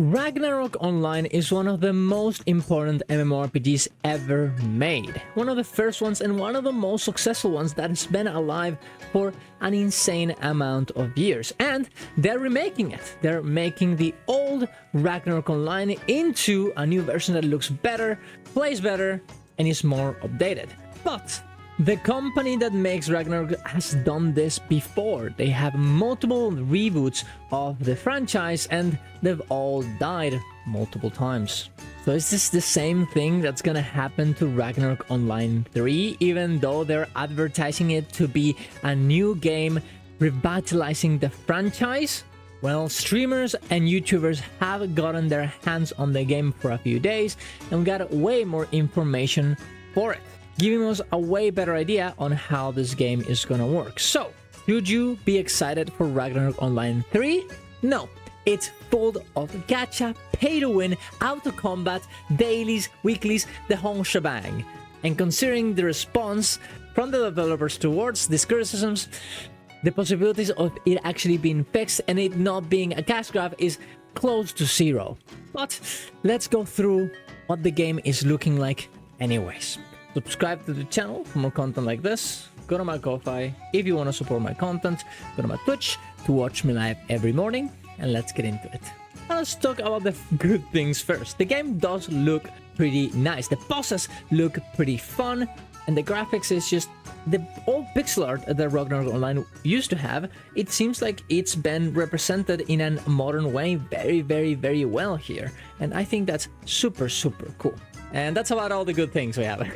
Ragnarok Online is one of the most important MMORPGs ever made. One of the first ones and one of the most successful ones that has been alive for an insane amount of years. And they're remaking it. They're making the old Ragnarok Online into a new version that looks better, plays better, and is more updated. But the company that makes Ragnarok has done this before. They have multiple reboots of the franchise and they've all died multiple times. So is this the same thing that's gonna happen to Ragnarok Online 3, even though they're advertising it to be a new game revitalizing the franchise? Well, streamers and YouTubers have gotten their hands on the game for a few days and we got way more information for it, giving us a way better idea on how this game is gonna work. So, should you be excited for Ragnarok Online 3? No, it's full of gacha, pay-to-win, auto-combat, dailies, weeklies, the whole shebang. And considering the response from the developers towards these criticisms, the possibilities of it actually being fixed and it not being a cash grab is close to zero. But let's go through what the game is looking like anyways. Subscribe to the channel for more content like this. Go to my Ko-Fi if you want to support my content. Go to my Twitch to watch me live every morning. And let's get into it. Now let's talk about the good things first. The game does look pretty nice. The bosses look pretty fun. And the graphics is just the old pixel art that Ragnarok Online used to have. It seems like it's been represented in a modern way very well here. And I think that's super cool. And that's about all the good things we have.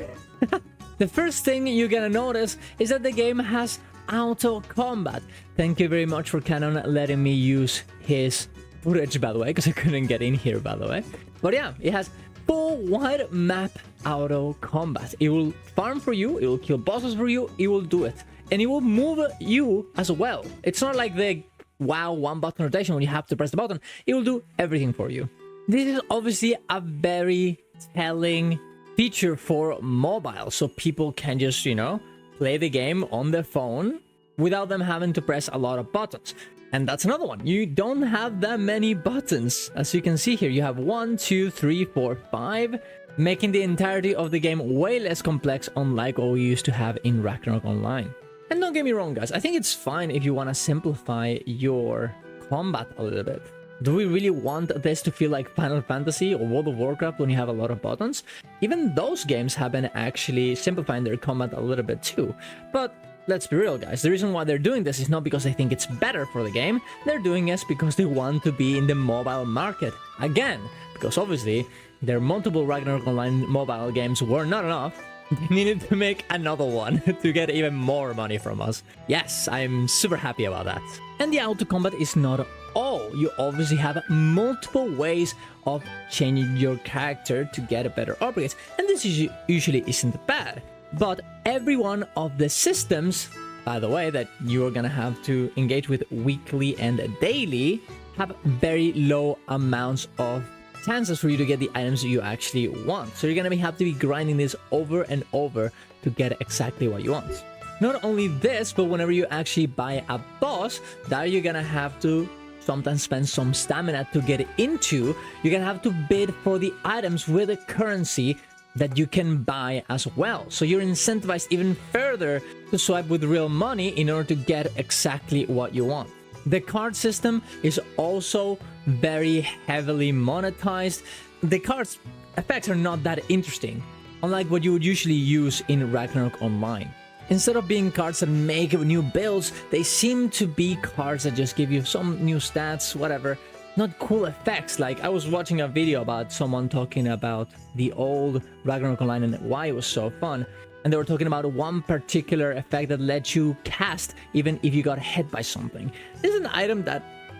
The first thing you're gonna notice is that the game has auto combat. Thank you very much for Canon letting me use his footage, by the way, because I couldn't get in here, by the way. But yeah, it has full wide map auto combat. It will farm for you, it will kill bosses for you, it will do it. And it will move you as well. It's not like the WoW one button rotation when you have to press the button. It will do everything for you. This is obviously a very telling feature for mobile, so people can just, you know, play the game on their phone without them having to press a lot of buttons. And that's another one. You don't have that many buttons. As you can see here, you have 1, 2, 3, 4, 5, making the entirety of the game way less complex, unlike what we used to have in Ragnarok Online. And don't get me wrong, guys, I think it's fine if you want to simplify your combat a little bit. Do we really want this to feel like Final Fantasy or World of Warcraft when you have a lot of buttons? Even those games have been actually simplifying their combat a little bit too. But let's be real, guys. The reason why they're doing this is not because they think it's better for the game. They're doing this because they want to be in the mobile market. Again, because obviously their multiple Ragnarok Online mobile games were not enough. They needed to make another one to get even more money from us. Yes, I'm super happy about that. And the auto combat is not all. You obviously have multiple ways of changing your character to get a better upgrades, and this usually isn't bad. But every one of the systems, by the way, that you are gonna have to engage with weekly and daily have very low amounts of chances for you to get the items you actually want. So you're gonna have to be grinding this over and over to get exactly what you want. Not only this, but whenever you actually buy a boss that you're gonna have to sometimes spend some stamina to get into, you're gonna have to bid for the items with a currency that you can buy as well. So you're incentivized even further to swipe with real money in order to get exactly what you want. The card system is also very heavily monetized. The cards effects are not that interesting, unlike what you would usually use in Ragnarok Online. Instead of being cards that make new builds, they seem to be cards that just give you some new stats, whatever. Not cool effects. Like, I was watching a video about someone talking about the old Ragnarok Online and why it was so fun. And they were talking about one particular effect that let you cast even if you got hit by something. This is an item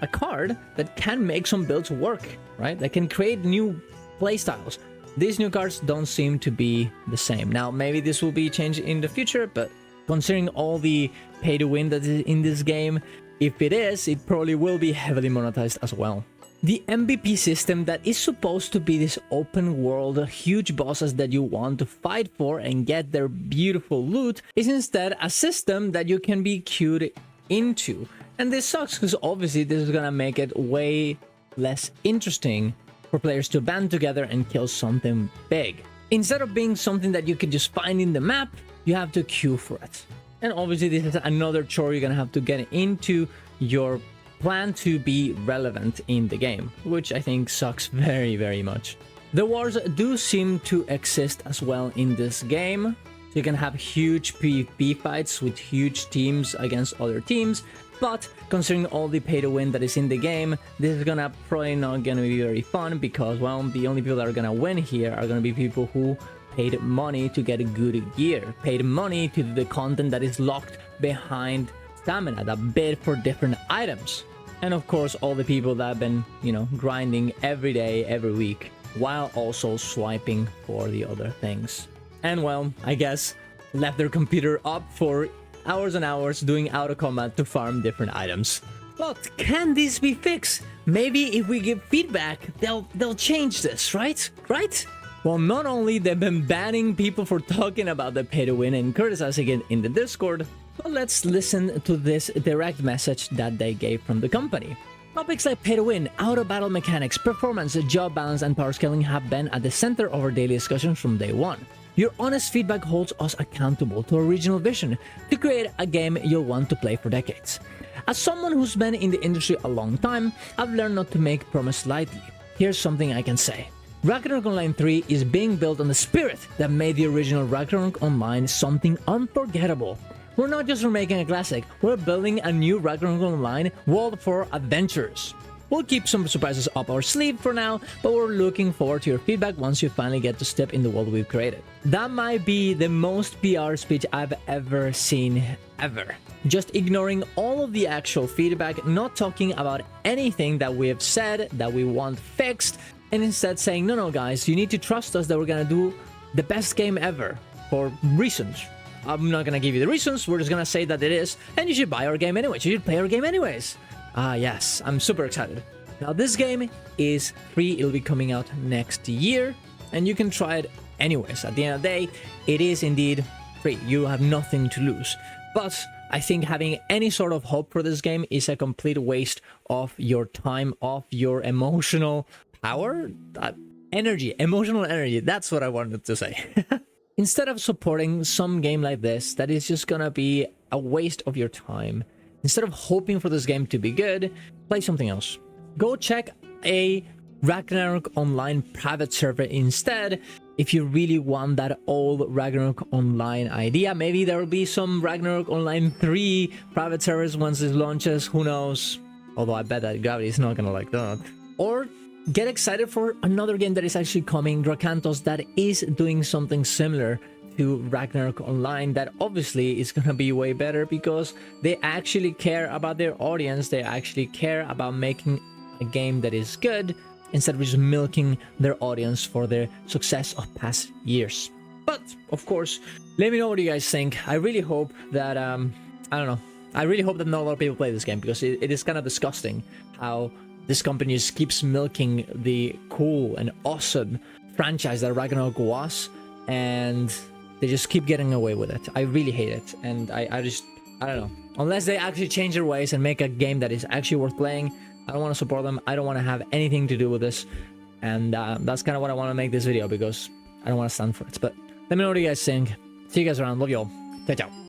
a card that can make some builds work, right? That can create new playstyles. These new cards don't seem to be the same. Now, maybe this will be changed in the future, but considering all the pay-to-win that is in this game, if it is, it probably will be heavily monetized as well. The MVP system that is supposed to be this open world, huge bosses that you want to fight for and get their beautiful loot, is instead a system that you can be queued into. And this sucks because obviously this is gonna make it way less interesting for players to band together and kill something big. Instead of being something that you can just find in the map, you have to queue for it. And obviously this is another chore you're gonna have to get into your plan to be relevant in the game, which I think sucks very, very much. The wars do seem to exist as well in this game. So you can have huge PvP fights with huge teams against other teams, but considering all the pay to win that is in the game, this is probably not gonna be very fun because, well, the only people that are gonna win here are gonna be people who paid money to get a good gear, paid money to the content that is locked behind stamina, that bid for different items. And of course, all the people that have been, grinding every day, every week, while also swiping for the other things. And well, I guess left their computer up for hours and hours doing auto combat to farm different items. But can this be fixed? Maybe if we give feedback, they'll change this, right? Right? Well, not only they've been banning people for talking about the pay to win and criticizing it in the Discord, but let's listen to this direct message that they gave from the company. Topics like pay to win, auto-battle mechanics, performance, job balance, and power scaling have been at the center of our daily discussions from day one. Your honest feedback holds us accountable to our original vision to create a game you'll want to play for decades. As someone who's been in the industry a long time, I've learned not to make promises lightly. Here's something I can say. Ragnarok Online 3 is being built on the spirit that made the original Ragnarok Online something unforgettable. We're not just remaking a classic, we're building a new Ragnarok Online world for adventurers. We'll keep some surprises up our sleeve for now, but we're looking forward to your feedback once you finally get to step in the world we've created. That might be the most PR speech I've ever seen, ever. Just ignoring all of the actual feedback, not talking about anything that we have said that we want fixed, and instead saying, no, guys, you need to trust us that we're gonna do the best game ever, for reasons. I'm not gonna give you the reasons, we're just gonna say that it is, and you should buy our game anyways, you should play our game anyways. Ah, yes, I'm super excited. Now, this game is free, it'll be coming out next year, and you can try it anyways. At the end of the day, it is indeed free, you have nothing to lose. But I think having any sort of hope for this game is a complete waste of your time, of your emotional power? Emotional energy, that's what I wanted to say. Instead of supporting some game like this that is just gonna be a waste of your time, instead of hoping for this game to be good, play something else. Go check a Ragnarok Online private server instead if you really want that old Ragnarok Online idea. Maybe there will be some Ragnarok Online 3 private servers once it launches, who knows? Although I bet that Gravity is not gonna like that. Or get excited for another game that is actually coming, Drakantos, that is doing something similar to Ragnarok Online, that obviously is gonna be way better because they actually care about their audience, they actually care about making a game that is good instead of just milking their audience for their success of past years. But of course, let me know what you guys think. I really hope that I really hope that not a lot of people play this game, because it is kind of disgusting how this company just keeps milking the cool and awesome franchise that Ragnarok was, and they just keep getting away with it. I really hate it, and I don't know. Unless they actually change their ways and make a game that is actually worth playing, I don't want to support them. I don't want to have anything to do with this, and that's kind of what I want to make this video, because I don't want to stand for it. But let me know what you guys think. See you guys around. Love you all. Ciao, ciao.